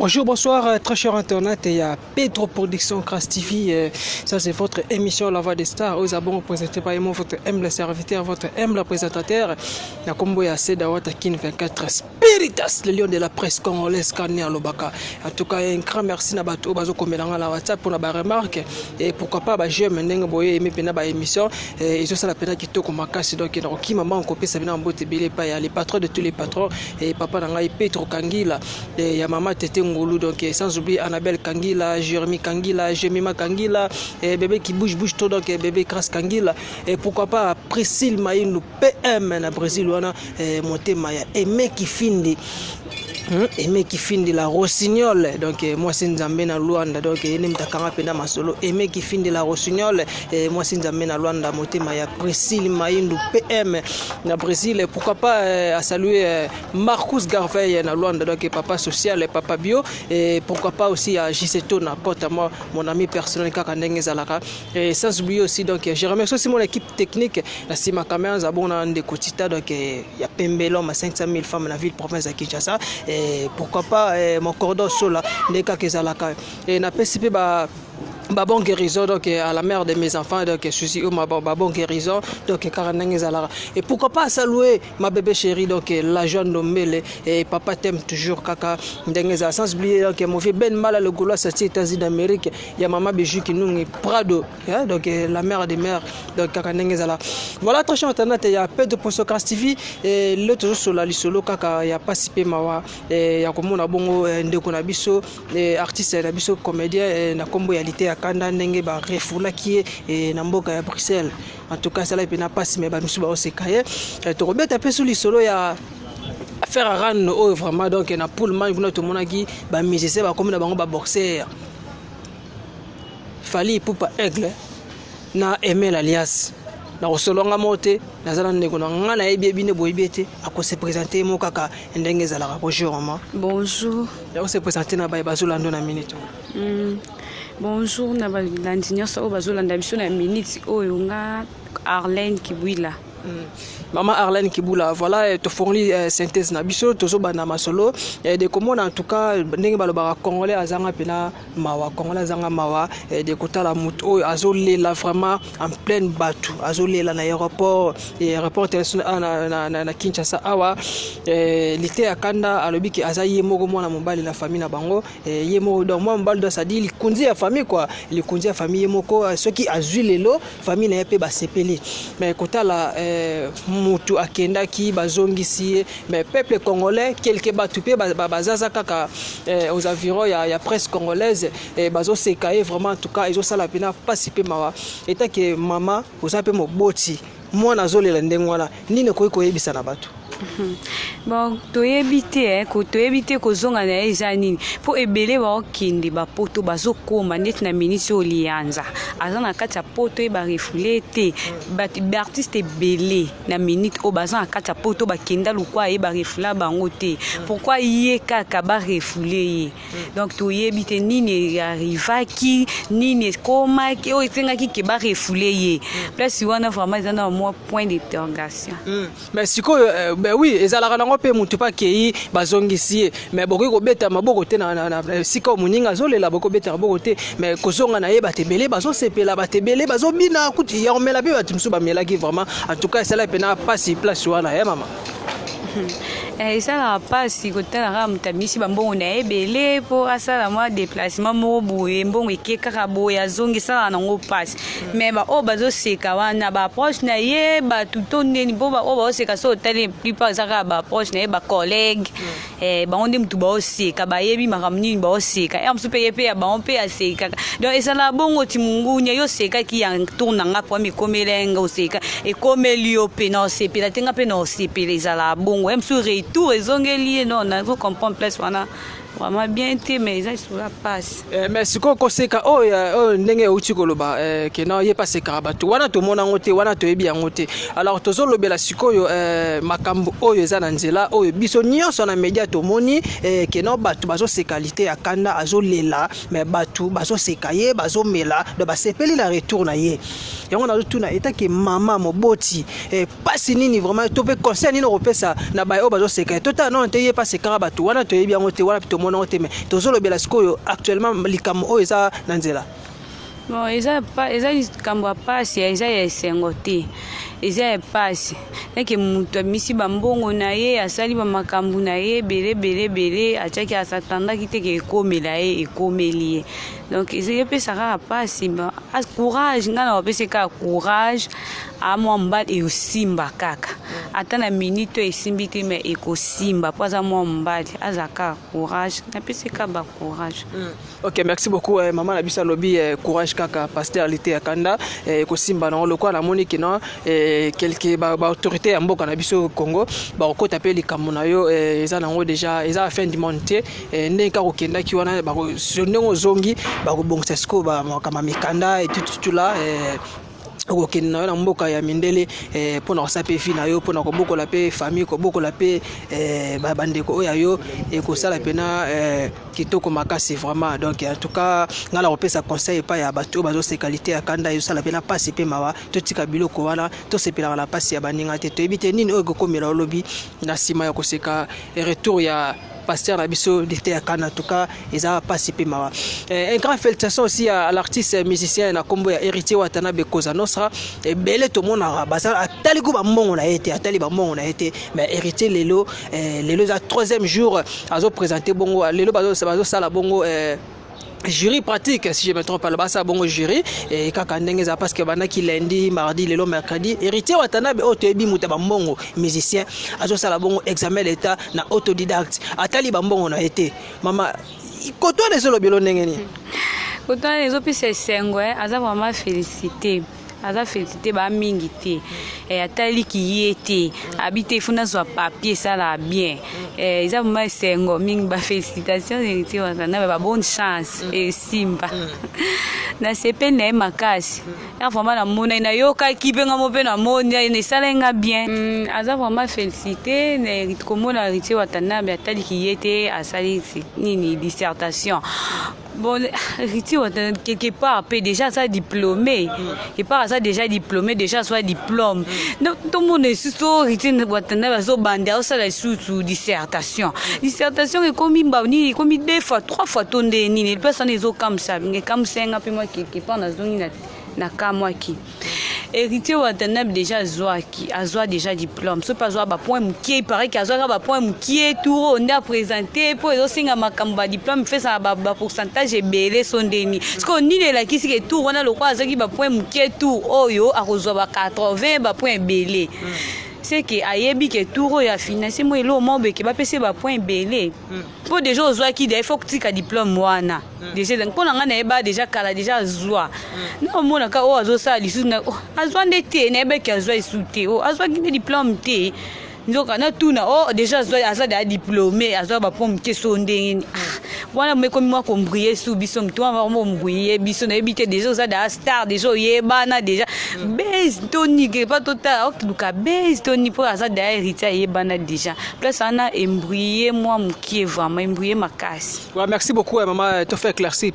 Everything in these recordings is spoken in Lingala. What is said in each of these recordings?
Bonjour, bonsoir, très cher internet. Il y a Pedro Production Crash TV. Ça, c'est votre émission La Voix des Stars. Aux abonnés présenté par moi, votre humble serviteur, votre humble présentateur. La combo est assez d'Awata Kin 24 Spiritas, le lion de la presse congolaise, Kanye Alobaka. En tout cas, un grand merci à Bato Bazo Komelanga la WhatsApp pour la remarque. Et pourquoi pas, j'aime Nenga Boye, aimer Pena émission. Et je sais la peine qui te commence. Donc, qui maman copie, ça vient en beauté, les patrons de tous les patrons. Et papa Nangai Petro Kangila. Et ya maman Tete Ngolu, donc sans oublier Annabelle Kangila, Jérémy Kangila, Jemima Kangila, et bébé qui bouge tout, donc bébé Crash Kangila, et pourquoi pas Priscille Maïnou PM na Brésil, monté Maya, et mec qui finit. Et mec qui finit la rossignol, donc moi c'est Nzambe na Luanda, donc il n'aime pas pena masolo, et mec qui finit la rossignol, et moi c'est Nzambe na Luanda, monté Maya, Priscille Maïnou PM na Brésil, pourquoi pas à saluer Marcus Garvey na Luanda, donc papa social et papa bio, et pourquoi pas aussi à Giseto na pote moi, mon ami personnel Kakandenge Zalaka, et sans oublier aussi, donc je remercie aussi mon équipe technique, la Sima Caméra Zabona de Kotita, donc il y a Pembelom, 500 000 femmes dans la ville province de Kinshasa. Et pourquoi pas mon cordon sola les cas qui et n'a pas bon guérison donc à la mère de mes enfants, donc souci ma bon guérison donc et pourquoi pas saluer ma bébé chérie, donc la jeune nommée et papa t'aime toujours kaka ndengeza, sans oublier donc mon vieux Ben Mala le Goulois aux États-Unis d'Amérique, il y a maman Bijou qui nous Prado, donc la mère des mères, donc kaka ndengeza. Voilà, très cher internet, il y a peu de Production Crash TV et le toujours sur la lisolo kaka il y a pas sipé mawa et il y a comme on a bongo ndeko na biso et artiste na biso comédien na combo réalité kanda ndenge ba refula qui est na mboka ya Bruxelles. En tout cas ça là n'a pas si mais ba musuba osekaye to robeta pe sous lisolo ya faire ran o vraiment, donc na poulman vous tout monde qui ba musicien ba comme na bango ba boxeur fali poupa aigle na Emel alias na osolonga mote na zala ndeko na ngana yebi bine boyibete ako se présenter mo kaka ndenge zala. Bonjour maman. Bonjour. Ya se présenter na ba bazolando na minute. Bonjour na balandinyo so bazolanda biso na minute oyo nga Arlène Kibwila. Maman Arlène Kibula, voilà, te fournit synthèse na biso tozo bana masolo et de comment en tout cas ndenge balobara congolais azanga pena mawa congolais azanga mawa et de kota la muto azolé là vraiment en pleine batu azolé là na aéroport et aéroport international na Kinshasa awa l'été akanda alobi ki azaye moko mwana mobali la famille na bango et yemo donc moi mobali do ça dit il kunzi ya famille quoi, il kunzi ya famille moko ceux qui azui lelo famille na yepe ba sepeli mais kota la mutu akenda ki bazongisi mais peuple congolais quelque batupé bazaza kaka aux environs il y a presse congolaise et bazo sekaye vraiment, en tout cas ils ont ça la pena participer mawa eta que maman vous appelez mo boti moi nazolela ndengwana nini ko yebisa na bato. Bon, to éviter ko zonga na ezanini po ebele ba okindi ba poto bazo koma net na minisi olianza azana kati ya poto e ba refulete ba artiste belé na minute o bazana kati ya poto ba kenda lukwa e ba refula bango te pourquoi yé kaka ba refulé donc to éviter nini arriva ki nini koma ki o etenga ki ke ba refulé ye place wana vraiment ezana moi point d'interrogation. Mais siko ben oui ezalaka nango pe mutu pa kei bazongisi mais bokoki kobeta maboko te na sika muninga zolela boko beta maboko te mais kozonga na ye batebele bazosepela batebele bazobina kuti ya omela pe batimsu bamelaki vraiment, en tout cas cela pena pas si place wana maman. Et ça n'a pas si côté la rame tamisi bambon na ebele pour asala moi déplacement mo boye mbongo ekeka boya zongi ça na ngo passe mais ba o bazo seka wana ba proche na ye ba tutonde ni bo ba o ba seka so tele plupart zaka ba proche na ye ba collègue ba onde mtu ba seka ba yebi makamni ba seka et amsu pe ya ba on pe aseka donc ça bongo ti mungunya yo seka ki ya tourna nga po mi komelenga o seka e komelio pe na sepela tenga pe na sepela za bongo amsu tout ezongeli non na vous comprendre place wana vraiment bien été mais ils sont la passe mais siko ko seka ndenge uti koloba ke na ye passe karabatu wana to mona ngote wana to yebi ngote alors tozo lobela sikoyo makambo oyo eza na nzela oyo biso nyonso na media to moni ke na batu bazo sécalité ya kanda azolela mais batu bazo sekaye bazo mela do ba sepeli la retour na ye yango na tuna etaki mama moboti pasi nini vraiment to pe conseil nini opesa na ba o bazo seka tota non te ye pas seka ba to wana to yebi yango te wana to mona te mais to zolo bela sikoyo actuellement likamo o eza na nzela. Bon, eza likambo pasi eza ya esengo te eza ya pasi eke mutu amisi bambongo na ye asali bamakambo na ye bele atiaki asatandaki te ke ekomela ye ekomeli ye donc epesaka pasi courage nga na bapesi kaka courage amwa mbali eosimba kaka ata na minute esimbi te me ekosimba po aza mwa mbali aza kaka courage napesi kaka bacourage. Ok, merci beaucoup maman na biso alobi courage kaka pasteur lité ya kanda ekosimba nango lokwa namoni kino quelque autorité ya mboka na biso Congo bakokota pe likambo na yo eza nango déjà eza fin du monde te ndenge kaka okendaki wana ndenge ozongi bakobongisa siko bamakama mikanda et tout là okokende na yo na mboka ya mindele mpona kosala mpe fi na yo mpona kobokola mpe famille kobokola mpe bandeko oyo ya yo ekosala mpena kitoko makasi vraiment. Donc en tout cas nga na kopesa conseil epai ya bato oyo bazoseka lite ya kanda ezosala mpena mpasi mpe mawa totika biloko wana tosepelaka na mpasi ya baninga te toyebi te nini oyo ekokomela olobi na nsima ya koseka retour ya pasteur Nabiso lite ya kanda. En tout cas eza mpasi mpe mawa. Un grand félicitation aussi à l'artiste musicien na kombo ya Héritier Watanabe Cosa Nostra ebele tomonaka basala atali ko bambongo na ye te atali bambongo na ye te mais Héritier lelo eza 3e jour azo présenter bongo lelo bazosala bongo jury pratique si je me trompe pas le basa bongo jury et kaka ndenge za parce que banaki lundi mardi lelo mercredi Héritier Watanabe otoyebi muta bambongo musicien azo sala bongo examen d'état na autodidacte atali bambongo na été mama koto les lobelo ndenge ni koto les opise sengo aza vraiment félicité aza félicité ba mingi te atali ki yete habité funa so papier ça la bien eza vraiment sengo mingi ba félicitations Héritier Watanabe ba bonne chance et simba na sepe na makasi ya vraiment na mona na yoka kibenga mo pe na mona ne salenga bien aza vraiment félicité ne komona Héritier Watanabe atali ki yete asali nini dissertation. Bon, Héritier Watanabe quelque part peut déjà ça diplômé quelque part ça déjà diplômé déjà soit diplôme donc tout le monde est sur Héritier Watanabe so banda ça la sous dissertation est comme ni comme 2 fois 3 fois tonde ni personne les comme ça mais comme 5 après moi quelque part na zone na kamwa ki Héritier Watanabe déjà azwa déjà diplôme so pas azwa ba point mukie paraît qu'azwa ba point mukie tout on a présenté pour les singa makamba diplôme fait ça ba pourcentage belé son demi parce qu'on ni la kisi que tout on a le quoi azaki ba point mukie tout oyo akozwa ba 80 ba point belé c'est que ayebi que tout ya financé moi lo mombe ke ba pese ba point belé pour déjà ozwa ki il faut que tu ka diplôme wana déjà donc pour nga na eba déjà kala déjà azwa na mona ka o azo sa lisu na azwa ndete na eba ke azwa isute o azwa ki diplôme te nzoka na tuna o déjà azwa da diplômé azwa ba pom ke sondenge wana me komi moi combrier sou biso mtwa mo mbrier biso na ebité déjà azwa da star déjà yebana déjà base toni ke pas total okuka base toni pour azwa da Héritier yebana déjà plus ana embrier moi mkie vraiment embrier makasi. Ouais, merci beaucoup maman to fait éclaircir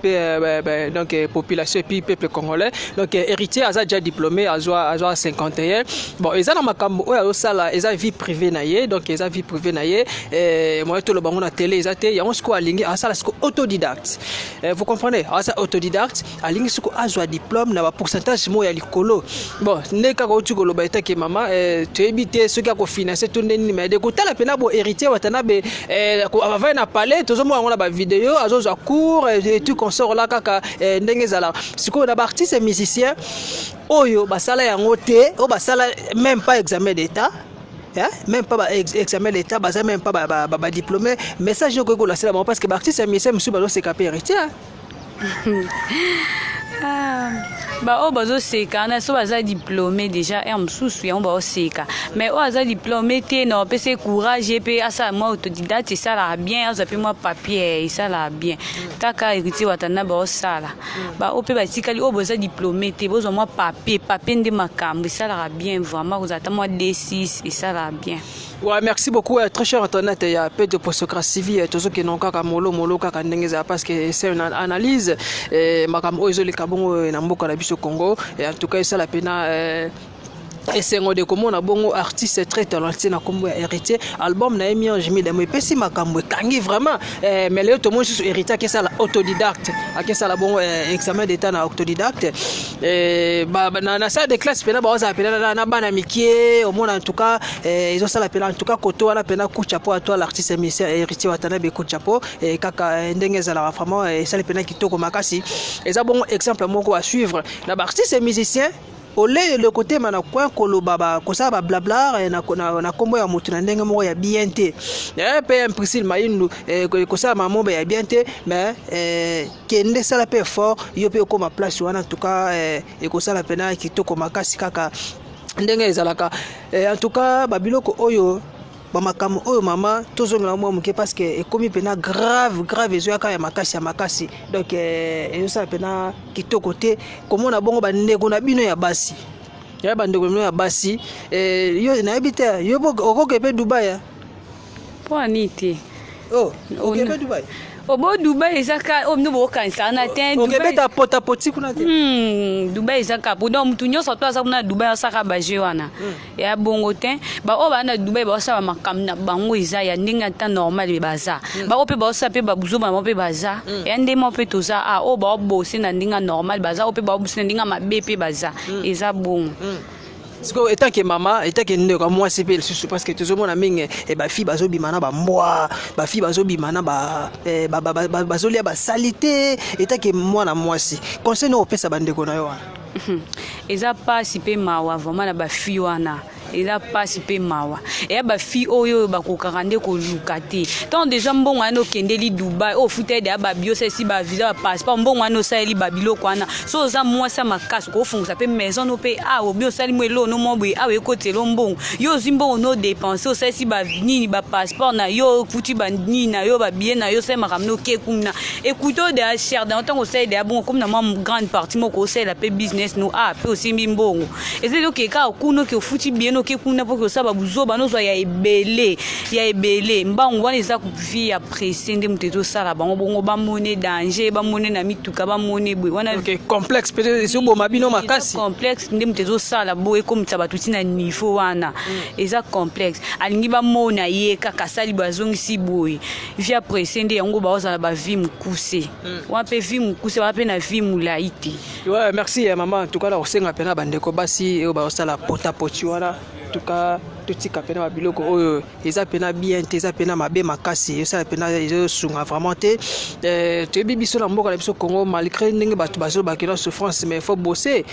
donc population et puis peuple congolais. Donc Héritier azwa déjà diplômé azwa 51 bon eza na makambo oyo sala eza vie privée na ye donc eza vie privée na ye moi to lo bango na télé eza te yango siko alingi asala siko autodidacte vous comprenez asa autodidacte alingi siko azwa diplôme na ba pourcentage mo ya likolo bon ndeka ko tuko lo baita ke mama to ebité ce qui a ko financer tout ndeni mais de ko tala pena bo Héritier Watanabe va na palais tozo mo ngona ba vidéo azo za cours et tout consort là kaka ndenge zala siko na ba artiste musicien oyo basala yango te o basala même pas examen d'état. Même pas examen d'état, même pas diplômé. Message que vous laissez là parce que l'artiste est monsieur Bazo c'est capé Héritier. Ba o bazo seka na so baza diplômé déjà et msusu ya ba o seka mais o aza diplômé te na pese courage pe asa moi autodidacte ça la bien aza pe moi papier ça la bien taka Héritier Watanabe o sala ba o pe ba tikali o baza diplômé te bozo moi papier nde makambo ça la bien vraiment vous attend moi D6 et ça la bien. Ouais, merci beaucoup très cher Antoinette il y a peu de postocratie vie tozo ke non kaka molo kaka ndenge za parce que c'est une analyse makambo ozo le kabongo na mboka na biso biso Congo et en tout cas ça la pena et c'est un de comment on bon artiste très talentueux na kombo héritier album na emi en jimi de mo pesi makambo kangi vraiment mais le tout monde sur héritier que ça la autodidacte que ça la bon examen d'état na autodidacte ba na ça de classe pena ba za pena na bana mikie au monde en tout cas ils ont ça la pena en tout cas koto wana pena coup de chapeau à toi l'artiste musicien héritier watana be coup de chapeau et kaka ndenge za la vraiment ça le pena kitoko makasi et ça bon exemple moko à suivre na artiste musicien le côté mana coin kolo baba kosa ba blabla na kombo ya mutu na ndenge moko ya bien te pe imprécis mayindu kosa mamombe ya bien te mais kende sala pe fort yo pe koma place wana en tout cas et kosa la pena kitoko makasi kaka ndenge ezalaka en tout cas babiloko oyo bamakamo oyo mama tozongela mwa muke parce que ekomi pena grave ezoyaka ya makasi donc ezosala pena kitoko te komona bongo bandeko na bino ya basi ya bandeko bino ya basi yo nayebi te yo okokepe Dubai po anite okepe Dubai Obo Dubai ezaka omno bo kansa na ten Dubai ta pota poti kuna te Dubai ezaka podon mutu nyonso to aza kuna Dubai asaka baje wana ya bongo ten ba o ba na Dubai ba osaba makam na bango eza ya ndinga ta normal be baza ba o pe ba osa pe ba buzo ba mo pe baza ya ndemo pe toza o ba obosi na ndinga normal baza o pe ba obosi na ndinga mabe pe baza eza bongo Siko étant que maman étant que ndeko moi c'est parce que tout le monde a mis et ba fille bazo bimana ba mboa ba fille bazo bimana ba bazolia ba salité étant que moi na moi si conseil no pesa bandeko na yo wana eza pas si pe mawa vraiment na ba fille wana eza pasi pe mawa e ba fi oyo ba kokakande ko lukate tant déjà mbongo ano kendeli Dubai o futa de ba bio si ba visa ba passeport mbongo ano sali ba biloko wana so za moi sa makasi ko funga pe maison no pe o bio sali mwelo no mbwe e kotelo mbongo yo zimbo no dépenser o si ba nini ba passeport na yo futi ba nini na yo ba bien na yo sa makamno ke kuna écoute de cher dans tant ko sali de bon comme na ma grande partie moko sali la pe business no pe aussi mbongo et c'est donc ka kuno ke futi bien ke kuna poko saba buzoba no zo ya ebele mbangu wana eza kufi ya pressé ndé muteto sala bango bongo ba mone danger ba mone na mituka ba mone bwe wana OK complexe peut-être c'est bo mabino makasi complexe ndé muteto sala boye comme tsaba tuti na niveau wana eza complexe alingi ba mona ye kaka sali bazongisi boye via pressé ndé yango ba ozala ba vie mukuse wa pe vie mukuse wa pe na vie mulaiti ouais merci maman en tout cas la osenga pena bandeko basi e ba osala pota poti wana en tout cas tout tika pena babiloko oyo eza pena bien te eza pena mabe makasi eza pena ezo sunga vraiment te te bibiso na mboka na biso Congo malgré ndenge bato bazo bakina souffrance mais faut bosser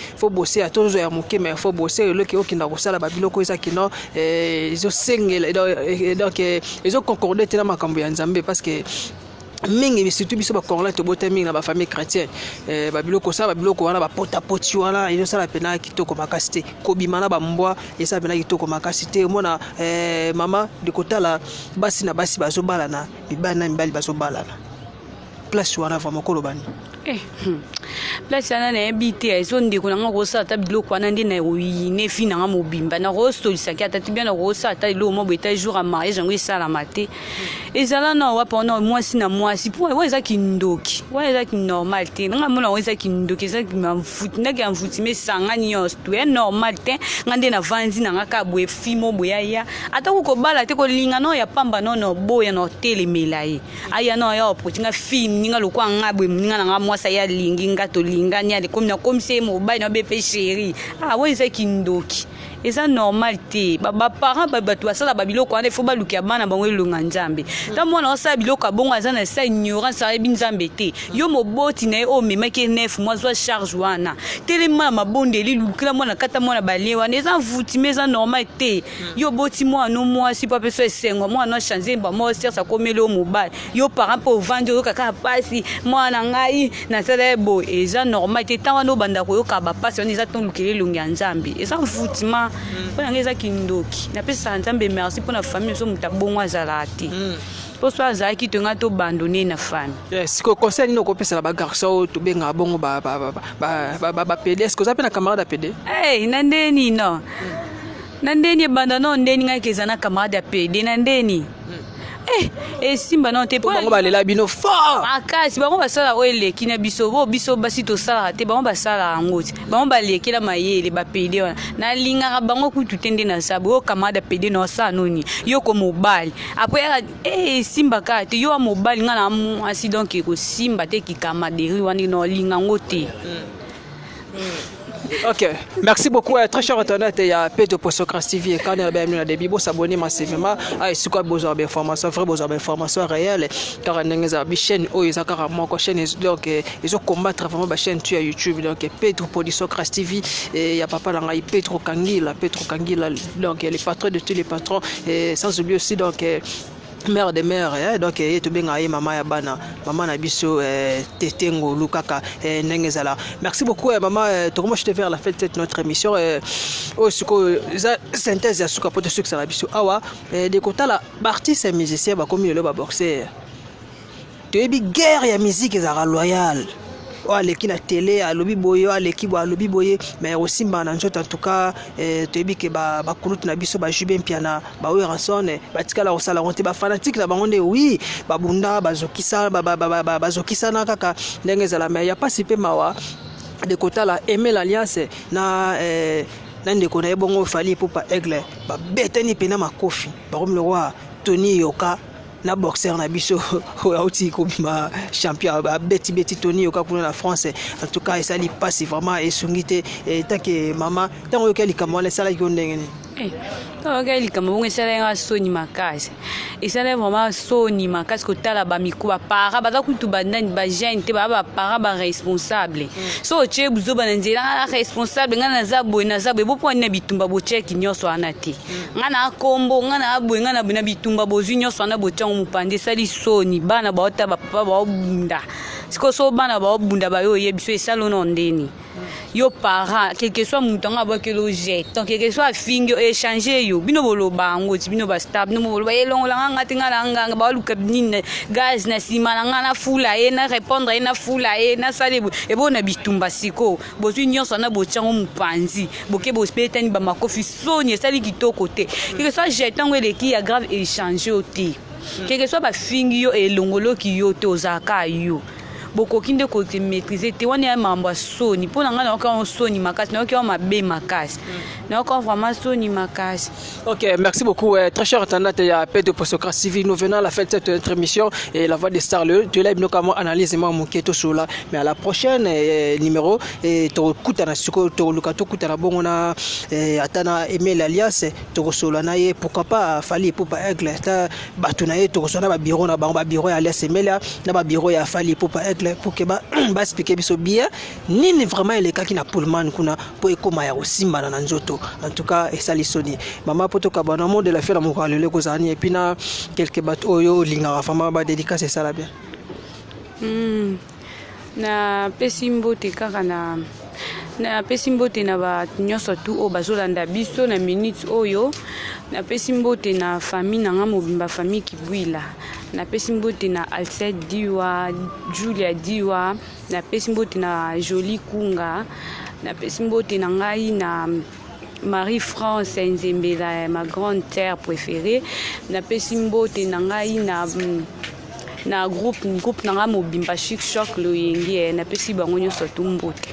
à toujours ya moke mais faut bosser le ki okinda kosala babiloko eza kino ezo sengela donc ezo concorder te na makambo ya Nzambe parce que mingi surtout biso ba Congolais to bote mingi na ba famille chrétienne babiloko ça babiloko wana ba pota poti wana iyo sala pena kitoko makasi te kobimana ba mbwa esa pena kitoko makasi te mona mama de kotala basi na basi bazobalana bibana mibali bazobalana place wana vraiment kolobani place ana na ebite ezo ndeko na ngo sa ta biloko wana ndi na ne fina nga mobimba na rosto lisaki atati bien na rosto ata lo mo beta jour à mariage ngo isala mate ezala na wa pendant mwasi na mwasi pour wa eza kindoki wa eza ki normal te nga mona wa eza kindoki eza ki mfuti na ki mfuti me sanga nyos tu est normal te ngande na vanzi na nga ka bwe fimo boya ya ata ko bala te ko linga no ya pamba no boya no tele melaye aya no ya opotinga film ninga lokwa nga bwe ninga na nga mwasa ya lingi ngato linganya de comme c'est mobile na bépé chéri wa eza kindoki eza normal te ba parents ba bato asala ba biloko wana faut ba lukia bana bango elonga Nzambe ta mwana osala biloko bongo azana sa ignorance a Nzambe te yo moboti na o memaki 9 mois zo charge wana telema mabondeli lukila mwana kata mwana bale wana eza vuti mais eza normal te yo boti mwana no mois si pas peso esengo mwana changer ba mo ser sa komele o mobile yo parents pour vendre yo kaka pasi mwana ngai na sala bo eza normal te ta wana banda ko yo ka ba pasi wana eza ton lukile longa Nzambe eza vutima pona ngeza kindoki na pesa Nzambe merci pour na famille so mutabongo azala te pour soi azaki to ngato abandonner na famille yes ko conseil no ko pesa ba garçon to benga bongo ba PD est-ce que vous avez na camarade PD nandeni no nandeni banda no ndeni ngake zana camarade PD nandeni et simba non te pas ba lela bino fort akasi bango basala oele kina biso basi to sala te bango basala ngoti bango balekela mayele ba pede wana na linga bango kutu tende na sabo kamada pede no sa noni yo ko mobile après simba ka te yo mobile ngana asi donc ko simba te ki kamaderi wani no linga ngoti. Ok, merci beaucoup. Très cher internet, il y a Pedro pour Socrates TV et quand il y a bien des bibos s'abonner massivement. C'est quoi besoin d'informations, vrai besoin d'informations réelles. Car il y a des chaînes où ils ont carrément une chaîne donc ils ont combattre vraiment la chaîne tu à YouTube donc Pedro pour Socrates TV et il y a papa dans Pedro Kangila donc il est patron de tous les patrons et sans oublier aussi donc mère de mère donc yetu benga ye mama ya bana mama na biso tetengo lukaka nengezala. Merci beaucoup maman to comment je te faire la fête de notre émission au suko synthèse ya suka poto suka la biso awa de kota la artiste musicien ba comme le ba boxer to ebi guerre ya musique za royal aleki na télé alobi boye aleki bo alobi boye mais aussi mbana nzoto en tout cas toyebi ke ba kulutu na biso ba jube mpiana ba werasone batikala kosala konte ba fanatique na bango nde oui babunda bazokisa bazokisa na kaka ndenge ezala mais ya pasi pe mawa de kotala aimer l'alliance na ndeko na ebongo fali epupa aigle babetani pena makofi bakomi le roi Tony Yoka na boxeur na biso auti kobima champion beti Tony Yoka pour la France en tout cas ça lui passe vraiment et sungite et tant que maman tant que likambo la sala ko ndenge ok likambo bongo esala nga soni makasi esala vraiment soni makasi kotala bamiko bapara baza kutu bandani bagene te baba para ba responsable so che buzo bananzela nga responsable nga naza boye bopo na bitumba bo check nyonso ana te nga na kombo nga na boye nga na bina bitumba bozu nyonso ana bochango mupande sali soni bana baota bapapa baobunda siko so bana baobunda bayo yebiso esalo no ndeni yo para quel que soit mutanga ba que lo jet donc quel que soit fingo échanger yo bino bolo bango ti bino ba stable no bolo ba elongo la ngati ngala nganga ba luka nine gaz na sima na ngana fula e na répondre na fula e na sale e bona bitumba siko bozu nyonso na bochango mupanzi boke bo spetani ba makofi soni sali kitoko te quel que soit jet tango eleki ya grave échanger o te quel que soit ba fingo elongolo ki yo te ozaka yo boko kinde ko te maîtriser te wani ya mambo soni pona ngana okon soni makasi na okon mabe makasi na okon vraiment soni makasi. Ok, merci beaucoup très cher internet il y a Pedro pour Socrates TV. Nous venons à la fin de cette notre émission et la voix des stars le de live notamment analyse moi mon keto sola mais à la prochaine numéro et to kutana suko to lukato kutana bongona atana aimer l'alliance to sola na ye pourquoi pas fali pour pas aigle ta batuna ye to sona ba bureau na ba bureau ya alliance mela na ba bureau ya fali pour pas aigle pour que ba expliquer biso bien nini vraiment les cas qui na pullman kuna po ekoma ya osimba na nzoto en tout cas et sali soni mama poto kabana monde de la fera mo kalele ko zani et puis na quelques bateaux yo linga fama ba dédicace ça la bien na pesimbo te kaka na pesimbo te na ba nyonso tu o bazolanda biso na minutes oyo na pesimbo te na famille na nga mobimba famille Kibwila na pesimbo te na Alcette Diwa Julia Diwa na pesimbo te na Jolie Kunga na pesimbo te na ngai na Marie-France Nzembela ma grande terre préférée na pesimbo te na ngai na groupe na nga mobimba Chic Choc lo yengi na pesi bango nyonso tumbote.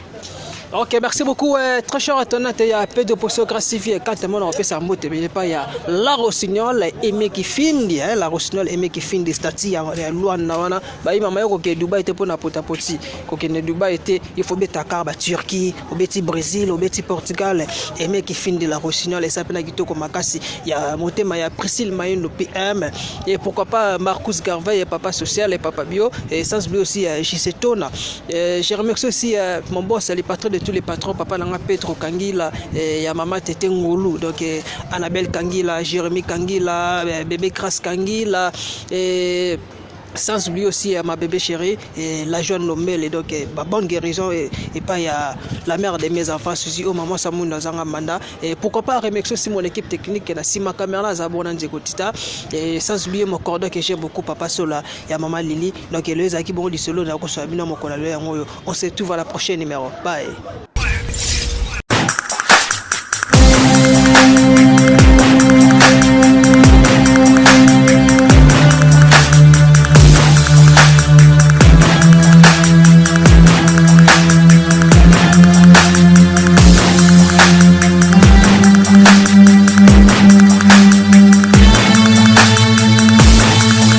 Ok, merci beaucoup. Très cher internet, il y a peu de poissons classifiés. Quand on fait ça, mais pas il y a la rossignol aimé qui finit, la rossignol aimé qui finit des statues. Il y a loi nawana. Bah il m'a dit que Dubaï était pour n'importe poti. Que Dubaï était, il faut mettre Dakar, Turquie, au Béti Brésil, au Béti Portugal. Aimé qui finit de la rossignol et ça peut n'aguito comme Makassi. Il y a monté, il y a Priscille Maïn le PM et pourquoi pas Marcus Garvey et Papa Social et Papa Bio et sans oublier aussi JC Tona. Je remercie aussi mon boss, les patrons de tous les patrons, papa Langa Petro Kangila, et ya maman Tete Ngolu, donc Annabelle Kangila, Jérémy Kangila, bébé Kras Kangila, et sans oublier aussi ma bébé chérie, et la jeune Lomel, et donc bonne guérison, et pas il y a la mère de mes enfants, Suzy, oh maman Samouna Zanga Manda, et pourquoi pas remercier aussi mon équipe technique, et Sima Kamera, Zabona Nzekotita, et sans oublier mon cordon que j'ai beaucoup, papa Sola, et maman Lily, donc le Zaki Bon du Solo, on se retrouve à la prochaine numéro, bye.